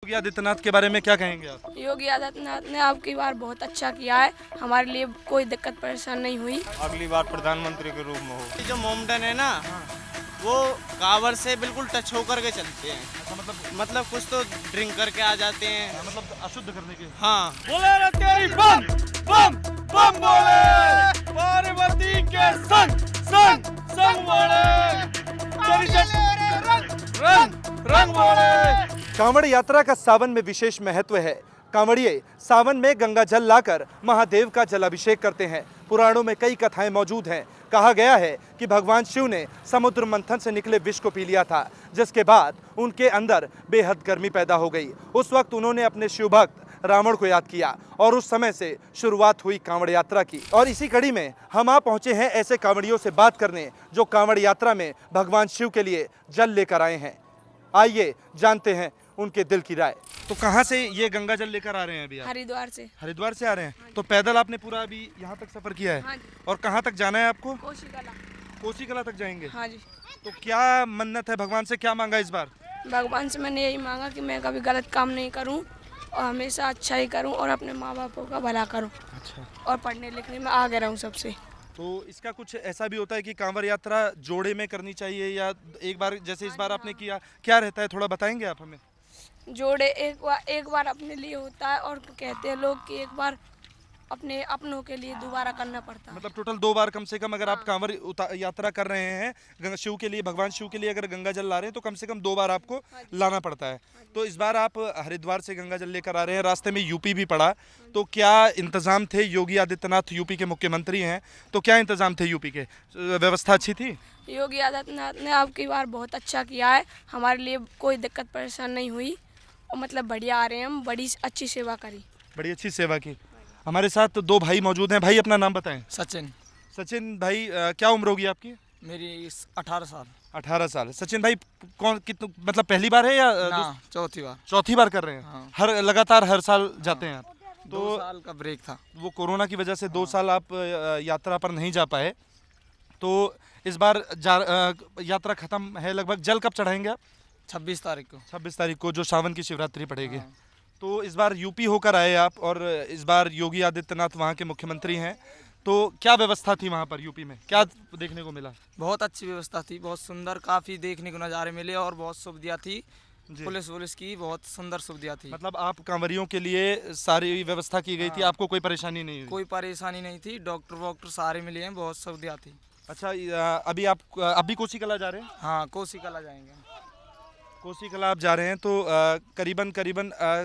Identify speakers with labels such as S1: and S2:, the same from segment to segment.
S1: योगी आदित्यनाथ के बारे में क्या कहेंगे आप?
S2: योगी आदित्यनाथ ने अब की बार बहुत अच्छा किया है, हमारे लिए कोई दिक्कत परेशान नहीं हुई।
S3: अगली बार प्रधानमंत्री के रूप में हो। जो मोमडन है ना, वो कावर से बिल्कुल टच होकर के चलते हैं। मतलब कुछ तो ड्रिंक करके आ जाते हैं,
S1: मतलब अशुद्ध करने के।
S3: हाँ।
S1: बोले रे तेरी बम बम बम बोले, पार्वती के संग संग संग बोले, रंग रंग बोले। कांवड़ यात्रा का सावन में विशेष महत्व है। कांवड़िए सावन में गंगा जल लाकर महादेव का जलाभिषेक करते हैं। पुराणों में कई कथाएं मौजूद हैं। कहा गया है कि भगवान शिव ने समुद्र मंथन से निकले विष को पी लिया था, जिसके बाद उनके अंदर बेहद गर्मी पैदा हो गई। उस वक्त उन्होंने अपने शिव भक्त रावण को याद किया और उस समय से शुरुआत हुई कांवड़ यात्रा की। और इसी कड़ी में हम आ पहुंचे हैं ऐसे कांवड़ियों से बात करने जो कांवड़ यात्रा में भगवान शिव के लिए जल लेकर आए हैं। आइए जानते हैं उनके दिल की राय। तो कहाँ से ये गंगा जल लेकर आ रहे हैं अभी आप?
S2: हरिद्वार से।
S1: हरिद्वार से आ रहे हैं। तो पैदल आपने पूरा अभी यहाँ तक सफर किया है?
S2: हाँ जी।
S1: और कहाँ तक जाना है आपको?
S2: कोशिकला।
S1: कोसीकला तक जाएंगे?
S2: हाँ जी।
S1: तो क्या मन्नत है, भगवान से क्या मांगा इस बार?
S2: भगवान से मैंने यही मांगा कि मैं कभी गलत काम नहीं करूं और हमेशा अच्छा ही करूं और अपने माँ बापों का भला करूं।
S1: अच्छा।
S2: और पढ़ने लिखने में आगे रहूं सबसे।
S1: तो इसका कुछ ऐसा भी होता है कि कांवड़ यात्रा जोड़े में करनी चाहिए या एक बार जैसे इस बार आपने किया, क्या रहता है, थोड़ा बताएंगे आप हमें?
S2: जोड़े एक बार अपने लिए होता है और कहते हैं लोग कि एक बार अपने अपनों के लिए दोबारा करना पड़ता है।
S1: मतलब टोटल 2 बार कम से कम अगर आप कांवड़ यात्रा कर रहे हैं शिव के लिए, भगवान शिव के लिए अगर गंगा जल ला रहे हैं तो कम से कम 2 बार आपको लाना पड़ता है। तो इस बार आप हरिद्वार से गंगा जल लेकर आ रहे हैं, रास्ते में यूपी भी पड़ा, तो क्या इंतजाम थे? योगी आदित्यनाथ यूपी के मुख्यमंत्री हैं, तो क्या इंतजाम थे यूपी के? व्यवस्था अच्छी थी?
S2: योगी आदित्यनाथ ने अब की बार बहुत अच्छा किया है, हमारे लिए कोई दिक्कत परेशान नहीं हुई और मतलब बढ़िया आ रहे हैं हम, बड़ी अच्छी सेवा करी।
S1: बड़ी अच्छी सेवा की। हमारे साथ 2 भाई मौजूद हैं। भाई अपना नाम बताएं।
S4: सचिन।
S1: सचिन भाई, क्या उम्र होगी आपकी?
S4: मेरी 18 साल।
S1: 18 साल। सचिन भाई कौन कितना मतलब पहली बार है या
S4: चौथी बार?
S1: चौथी बार कर रहे हैं।
S4: हाँ।
S1: लगातार हर साल जाते हैं आप?
S4: 2 साल का ब्रेक था,
S1: वो कोरोना की वजह से 2 साल आप यात्रा पर नहीं जा पाए, तो इस बार यात्रा खत्म है लगभग। जल कब चढ़ाएंगे आप?
S4: 26 तारीख को।
S1: 26 तारीख को जो सावन की शिवरात्रि पड़ेगी।
S4: हाँ।
S1: तो इस बार यूपी होकर आए आप और इस बार योगी आदित्यनाथ वहाँ के मुख्यमंत्री हैं, तो क्या व्यवस्था थी वहाँ पर यूपी में, क्या देखने को मिला?
S4: बहुत अच्छी व्यवस्था थी, बहुत सुंदर, काफ़ी देखने को नज़ारे मिले और बहुत सुविधा थी। पुलिस की बहुत सुंदर सुविधा थी।
S1: मतलब आप कांवरियों के लिए सारी व्यवस्था की गई थी, आपको कोई परेशानी नहीं हुई?
S4: कोई परेशानी नहीं थी, डॉक्टर वॉक्टर सारे मिले हैं, बहुत सुविधा थी।
S1: अच्छा, अभी आप अभी कोसीकला जा रहे हैं?
S4: हाँ, कोसीकला जाएंगे।
S1: कोसीकला आप जा रहे हैं, तो करीबन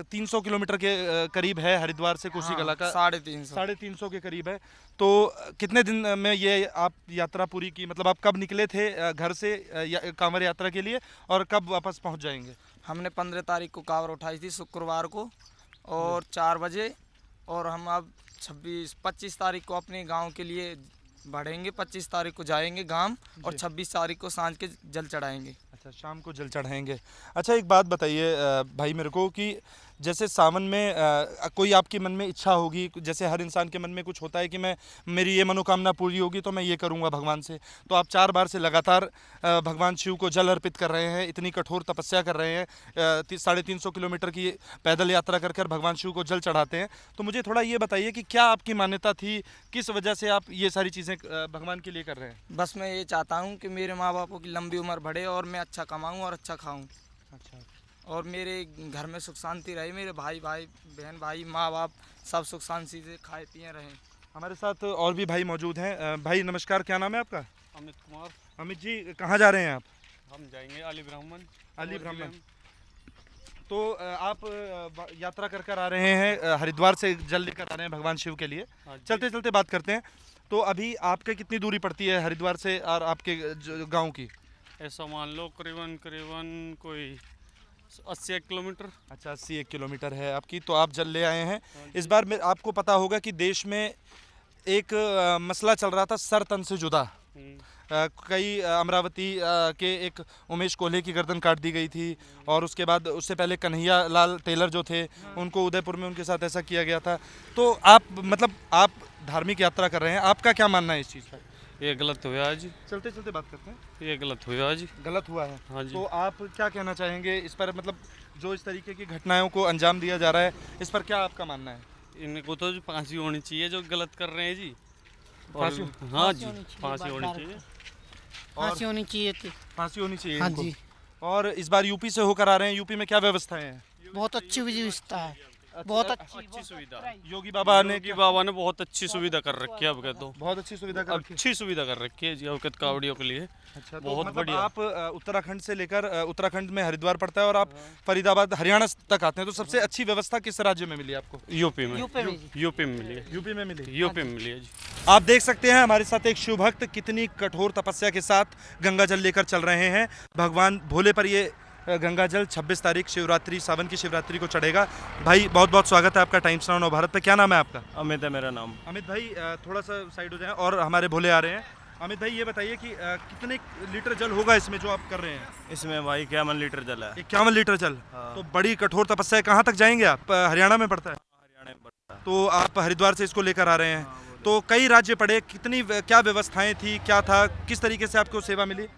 S1: 300 किलोमीटर के करीब है हरिद्वार से कोसीकला का। 350 के करीब है। तो कितने दिन में ये आप यात्रा पूरी की? मतलब आप कब निकले थे घर से कांवड़ यात्रा के लिए और कब वापस पहुंच जाएंगे?
S4: हमने 15 तारीख को कांवड़ उठाई थी, शुक्रवार को, और 4 बजे, और हम अब 25 तारीख को अपने गाँव के लिए बढ़ेंगे। 25 तारीख को जाएंगे गांव और 26 तारीख को सांझ के जल चढ़ाएंगे।
S1: अच्छा, शाम को जल चढ़ाएंगे। अच्छा, एक बात बताइए भाई मेरे को कि जैसे सावन में कोई आपके मन में इच्छा होगी, जैसे हर इंसान के मन में कुछ होता है कि मेरी ये मनोकामना पूरी होगी तो मैं ये करूँगा भगवान से, तो आप 4 बार से लगातार भगवान शिव को जल अर्पित कर रहे हैं, इतनी कठोर तपस्या कर रहे हैं, 350 किलोमीटर की पैदल यात्रा कर कर भगवान शिव को जल चढ़ाते हैं। तो मुझे थोड़ा ये बताइए कि क्या आपकी मान्यता थी, किस वजह से आप ये सारी चीज़ें भगवान के लिए कर रहे हैं?
S4: बस मैं ये चाहता हूँ कि मेरे माँ बापों की लंबी उम्र बढ़े और मैं अच्छा कमाऊँ और अच्छा खाऊँ।
S1: अच्छा।
S4: और मेरे घर में सुख शांति रहे, मेरे भाई बहन भाई माँ बाप सब सुख शांति से खाए पिए रहें।
S1: हमारे साथ और भी भाई मौजूद हैं। भाई नमस्कार, क्या नाम है आपका?
S3: अमित कुमार।
S1: अमित जी, कहाँ जा रहे हैं आप?
S3: हम जाएंगे अली ब्राह्मण।
S1: तो आप यात्रा कर कर आ रहे हैं, हरिद्वार से जल लेकर आ रहे हैं भगवान शिव के लिए। चलते चलते बात करते हैं, तो अभी आपके कितनी दूरी पड़ती है हरिद्वार से और आपके गाँव की?
S3: ऐसा मान लो करीबन कोई 80 किलोमीटर।
S1: अच्छा, 80 किलोमीटर है आपकी, तो आप जल ले आए हैं। इस बार में आपको पता होगा कि देश में एक मसला चल रहा था सर तन से जुदा। कई अमरावती के एक उमेश कोल्हे की गर्दन काट दी गई थी, और उसके बाद उससे पहले कन्हैया लाल टेलर जो थे उनको उदयपुर में उनके साथ ऐसा किया गया था। तो आप धार्मिक यात्रा कर रहे हैं, आपका क्या मानना है इस चीज़ पर?
S5: ये गलत हुआ आज,
S1: चलते चलते बात करते हैं।
S5: ये गलत हुआ आज।
S1: गलत हुआ है।
S5: हाँ जी।
S1: तो आप क्या कहना चाहेंगे इस पर, मतलब जो इस तरीके की घटनाओं को अंजाम दिया जा रहा है, इस पर क्या आपका मानना है?
S5: इनको तो फांसी होनी चाहिए जो गलत कर रहे हैं जी। और
S1: फांसी?
S5: हाँ जी, फांसी होनी चाहिए।
S6: फांसी होनी चाहिए थी।
S1: फांसी होनी चाहिए
S6: हाँ
S1: इनको।
S6: जी।
S1: और इस बार यूपी से होकर आ रहे हैं, यूपी में क्या व्यवस्थाएं हैं?
S6: बहुत अच्छी व्यवस्था है, बहुत
S5: अच्छी सुविधा।
S1: योगी बाबा ने
S5: योगी बाबा ने बहुत अच्छी सुविधा कर रखी है अब के तो।
S1: बहुत अच्छी सुविधा कर रखी है।
S5: अच्छी सुविधा कर रखी है जी अब के कावड़ियों के लिए।
S1: अच्छा, तो
S5: बहुत
S1: मतलब
S5: बढ़िया।
S1: आप उत्तराखंड से लेकर उत्तराखंड में हरिद्वार पड़ता है और आप फरीदाबाद हरियाणा तक आते हैं, तो सबसे अच्छी व्यवस्था किस राज्य में मिली आपको?
S5: यूपी में।
S6: यूपी में जी।
S5: यूपी में मिली है।
S1: यूपी में मिली।
S5: यूपी में मिली है जी।
S1: आप देख सकते हैं हमारे साथ एक शिव भक्त कितनी कठोर तपस्या के साथ गंगा जल लेकर चल रहे हैं। भगवान भोले पर ये गंगा जल 26 तारीख शिवरात्रि, सावन की शिवरात्रि को चढ़ेगा। भाई बहुत बहुत स्वागत है आपका टाइम्स नाउ नवभारत पे। क्या नाम है आपका?
S5: अमित है मेरा नाम।
S1: अमित भाई थोड़ा सा साइड हो जाएं, और हमारे भोले आ रहे हैं। अमित भाई ये बताइए कि कितने लीटर जल होगा इसमें जो आप कर रहे हैं?
S5: इसमें भाई 51 लीटर जल है।
S1: 51 लीटर जल।
S5: हाँ।
S1: तो बड़ी कठोर तपस्या है। कहाँ तक जाएंगे आप? हरियाणा में पड़ता है।
S5: हरियाणा में पड़ता है।
S1: तो आप हरिद्वार से इसको लेकर आ रहे हैं। तो कई राज्य पड़े, कितनी क्या व्यवस्थाएं थी, क्या था, किस तरीके से आपको सेवा मिली?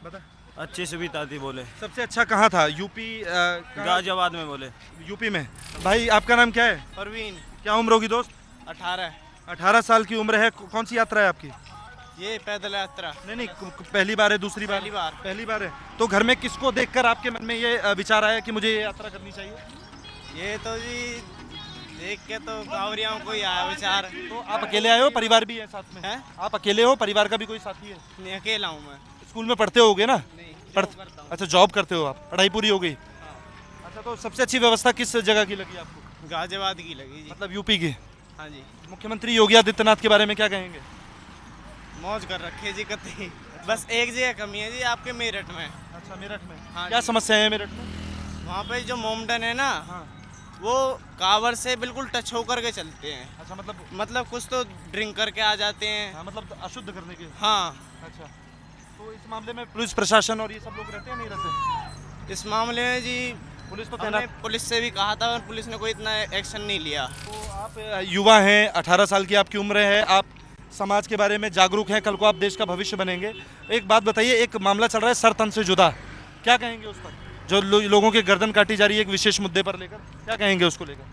S1: बता।
S5: अच्छी सुविधा थी बोले।
S1: सबसे अच्छा कहाँ था? यूपी?
S5: गाजियाबाद में बोले।
S1: यूपी में। भाई आपका नाम क्या है?
S3: परवीन।
S1: क्या उम्र होगी दोस्त?
S3: 18।
S1: 18 साल की उम्र है। कौन सी यात्रा है आपकी?
S3: ये पैदल यात्रा।
S1: नहीं, पहली बार है, दूसरी बार?
S3: पहली बार।
S1: पहली बार है। तो घर में किसको देखकर आपके मन में ये विचार आया कि मुझे ये यात्रा करनी चाहिए?
S3: ये तो जी देख के तो कांवरियाओं को ही आया विचार।
S1: तो आप अकेले आए हो, परिवार भी है साथ में?
S3: हैं?
S1: आप अकेले हो, परिवार का भी कोई साथी है?
S3: नहीं, अकेला हूँ मैं।
S1: स्कूल में पढ़ते होगे ना?
S3: नहीं,
S1: पढ़
S3: जॉब करता हूँ।
S1: अच्छा, जॉब करते हो आप, पढ़ाई पूरी हो गई? अच्छा, तो सबसे अच्छी व्यवस्था किस जगह की लगी आपको?
S3: गाजियाबाद की लगी जी।
S1: मतलब यूपी की।
S3: हाँ जी।
S1: मुख्यमंत्री योगी आदित्यनाथ के बारे में क्या कहेंगे?
S3: मौज कर रखे जी कतई। बस एक जगह कमी है जी आपके मेरठ में।
S1: अच्छा, मेरठ में
S3: हाँ
S1: क्या
S3: जी।
S1: समस्या है मेरठ में?
S3: वहाँ पे जो मोमडन है ना,
S1: हाँ।
S3: वो कावर से बिल्कुल टच होकर के चलते हैं।
S1: अच्छा,
S3: मतलब कुछ तो ड्रिंक करके आ जाते हैं।
S1: हाँ, मतलब अशुद्ध करने के।
S3: हाँ।
S1: अच्छा, तो इस मामले में पुलिस प्रशासन और ये सब लोग रहते हैं, नहीं रहते?
S3: इस मामले में जी
S1: पुलिस तो
S3: हमने
S1: तैनात।
S3: पुलिस से भी कहा था और पुलिस ने कोई इतना एक्शन नहीं लिया।
S1: तो आप युवा हैं, 18 साल की आपकी उम्र है, आप समाज के बारे में जागरूक हैं, कल को आप देश का भविष्य बनेंगे। एक बात बताइए, एक मामला चल रहा है सर तन से जुदा, क्या कहेंगे उस पर? जो लोगों की गर्दन काटी जा रही है एक विशेष मुद्दे पर लेकर, क्या कहेंगे उसको लेकर?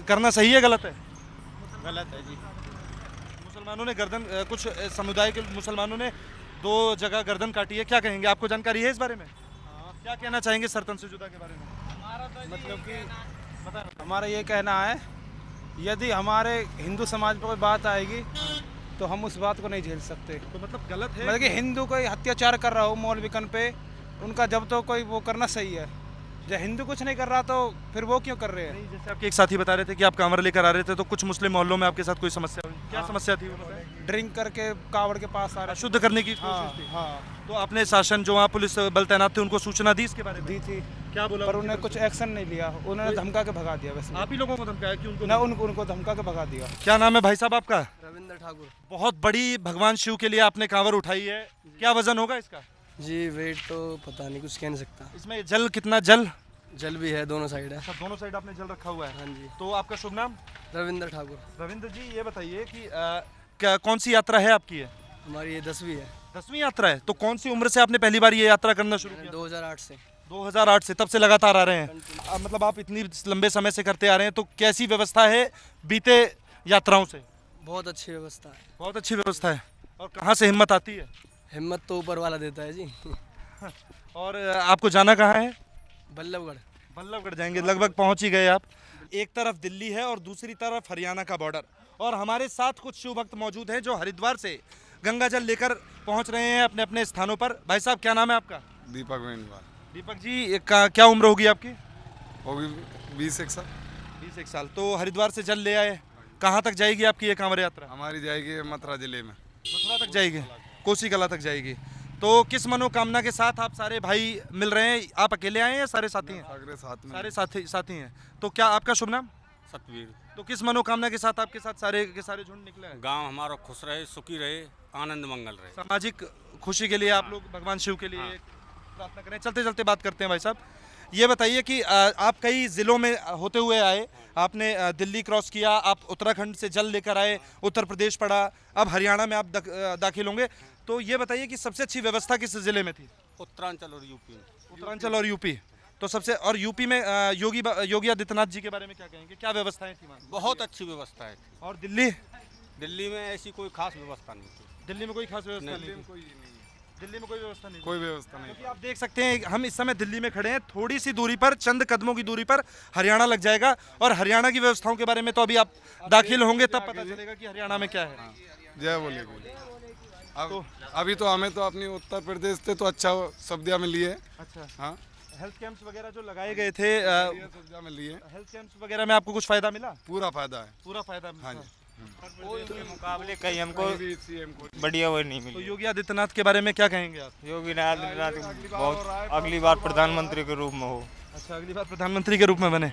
S1: करना सही है, गलत है?
S3: गलत है जी।
S1: मुसलमानों ने गर्दन कुछ समुदाय के मुसलमानों ने 2 जगह गर्दन काटी है, क्या कहेंगे? आपको जानकारी है इस बारे में? क्या कहना चाहेंगे सरतन से जुदा के बारे में?
S7: मतलब कि हमारा ये कहना है, यदि हमारे हिंदू समाज पर कोई बात आएगी तो हम उस बात को नहीं झेल सकते।
S1: तो मतलब गलत है?
S7: मतलब कि हिंदू कोई अत्याचार कर रहा हो मौलविकन पे, उनका जब तो कोई वो करना सही है। जब हिंदू कुछ नहीं कर रहा तो फिर वो क्यों कर रहे हैं?
S1: नहीं, जैसे आपके एक साथी बता रहे थे कि आप कांवर लेकर आ रहे थे, तो कुछ मुस्लिम मोहल्लों में आपके साथ कोई समस्या हुई, क्या समस्या थी वो बताएं?
S7: ड्रिंक करके कावड़ के पास आ रहे
S1: शुद्ध करने की
S7: हाँ
S1: कोशिश थी।
S7: हाँ
S1: तो आपने शासन जो वहाँ पुलिस बल तैनात थे उनको सूचना दी इसके बारे में?
S7: दी थी,
S1: क्या बोला?
S7: पर उन्हें कुछ एक्शन नहीं लिया। उन्होंने धमका के भगा दिया। वैसे
S1: आप ही लोगों को धमकाया कि उनको?
S7: ना उनको धमका के भगा दिया।
S1: क्या नाम है भाई साहब आपका?
S8: रविंद्र ठाकुर।
S1: बहुत बड़ी भगवान शिव के लिए आपने कांवर उठाई है, क्या वजन होगा इसका?
S8: जी वेट तो पता नहीं, कुछ कह नहीं सकता।
S1: इसमें जल कितना?
S8: जल भी है, दोनों साइड है।
S1: सब दोनों साइड आपने जल रखा हुआ है।
S8: हाँ जी।
S1: तो आपका शुभ नाम?
S8: रविंद्र ठाकुर।
S1: रविंद्र जी, ये बताइए कि क्या कौन सी यात्रा है आपकी? है
S8: हमारी ये 10वीं है।
S1: 10वीं यात्रा है। तो कौन सी उम्र से आपने पहली बार ये यात्रा करना शुरू किया?
S8: 2008 से।
S1: 2008 से, तब से लगातार आ रहे हैं। मतलब आप इतनी लंबे समय से करते आ रहे हैं, तो कैसी व्यवस्था है बीते यात्राओं से?
S8: बहुत अच्छी व्यवस्था है।
S1: बहुत अच्छी व्यवस्था है। और कहाँ से हिम्मत आती है?
S8: हिम्मत तो ऊपर वाला देता है जी।
S1: और आपको जाना कहाँ है?
S8: बल्लभगढ़।
S1: बल्लभगढ़ जाएंगे, लगभग पहुंच ही गए आप। एक तरफ दिल्ली है और दूसरी तरफ हरियाणा का बॉर्डर, और हमारे साथ कुछ शिव भक्त मौजूद हैं जो हरिद्वार से गंगा जल लेकर पहुंच रहे हैं अपने अपने स्थानों पर। भाई साहब क्या नाम है आपका?
S9: दीपक बेनीवाल।
S1: दीपक जी, क्या उम्र होगी आपकी?
S9: होगी 20 साल।
S1: 21 साल। तो हरिद्वार से जल ले आए, कहाँ तक जाएगी आपकी ये कांवड़ यात्रा?
S9: हमारी जाएगी मथुरा जिले में।
S1: मथुरा तक जाएगी, कोसी कला तक जाएगी। तो किस मनोकामना के साथ आप सारे भाई मिल रहे हैं? आप अकेले आए हैं या सारे साथी हैं?
S9: सागरे साथ में।
S1: सारे साथी हैं। तो क्या आपका शुभ नाम?
S5: सतवीर।
S1: तो किस मनोकामना के साथ आपके साथ सारे के सारे झुंड निकले हैं?
S5: गांव हमारा खुश रहे, सुखी रहे, आनंद मंगल रहे।
S1: सामाजिक खुशी के लिए आप लोग भगवान शिव के लिए प्रार्थना करें। चलते चलते बात करते हैं भाई साहब। ये बताइए कि आप कई ज़िलों में होते हुए आए, आपने दिल्ली क्रॉस किया, आप उत्तराखंड से जल लेकर आए, उत्तर प्रदेश पड़ा, अब हरियाणा में आप दाखिल होंगे। तो ये बताइए कि सबसे अच्छी व्यवस्था किस जिले में थी?
S5: उत्तरांचल और यूपी में।
S1: उत्तरांचल और यूपी। तो सबसे, और यूपी में योगी आदित्यनाथ जी के बारे में क्या कहेंगे, क्या व्यवस्थाएं थी वहाँ?
S5: बहुत अच्छी व्यवस्था है।
S1: और दिल्ली?
S5: दिल्ली में ऐसी कोई खास व्यवस्था नहीं थी।
S1: दिल्ली में कोई खास व्यवस्था नहीं थी। दिल्ली में कोई व्यवस्था नहीं,
S9: कोई व्यवस्था नहीं।
S1: क्योंकि आप देख सकते हैं हम इस समय दिल्ली में खड़े हैं, थोड़ी सी दूरी पर, चंद कदमों की दूरी पर हरियाणा लग जाएगा। और हरियाणा की व्यवस्थाओं के बारे में तो अभी आप दाखिल होंगे तब पता चलेगा कि हरियाणा में क्या है।
S9: जय बोले अब अभी तो हमें तो अपनी उत्तर प्रदेश से तो अच्छा सुविधा मिली है।
S1: अच्छा,
S9: हाँ,
S1: हेल्थ कैंप्स वगैरह जो लगाए गए थे,
S9: ये सुविधा मिली है,
S1: हेल्थ कैंप्स वगैरह में आपको कुछ फायदा मिला?
S9: पूरा फायदा है।
S1: पूरा फायदा मिला।
S9: हाँ जी।
S3: कोई के मुकाबले कहीं हमको
S9: सीएम को
S3: बढ़िया वो नहीं
S1: तो
S3: मिली।
S1: योगी आदित्यनाथ के बारे में क्या कहेंगे आप?
S3: योगी आदित्यनाथ बहुत अगली बार प्रधानमंत्री के रूप में हो।
S1: अच्छा, अगली बार प्रधानमंत्री के रूप में बने।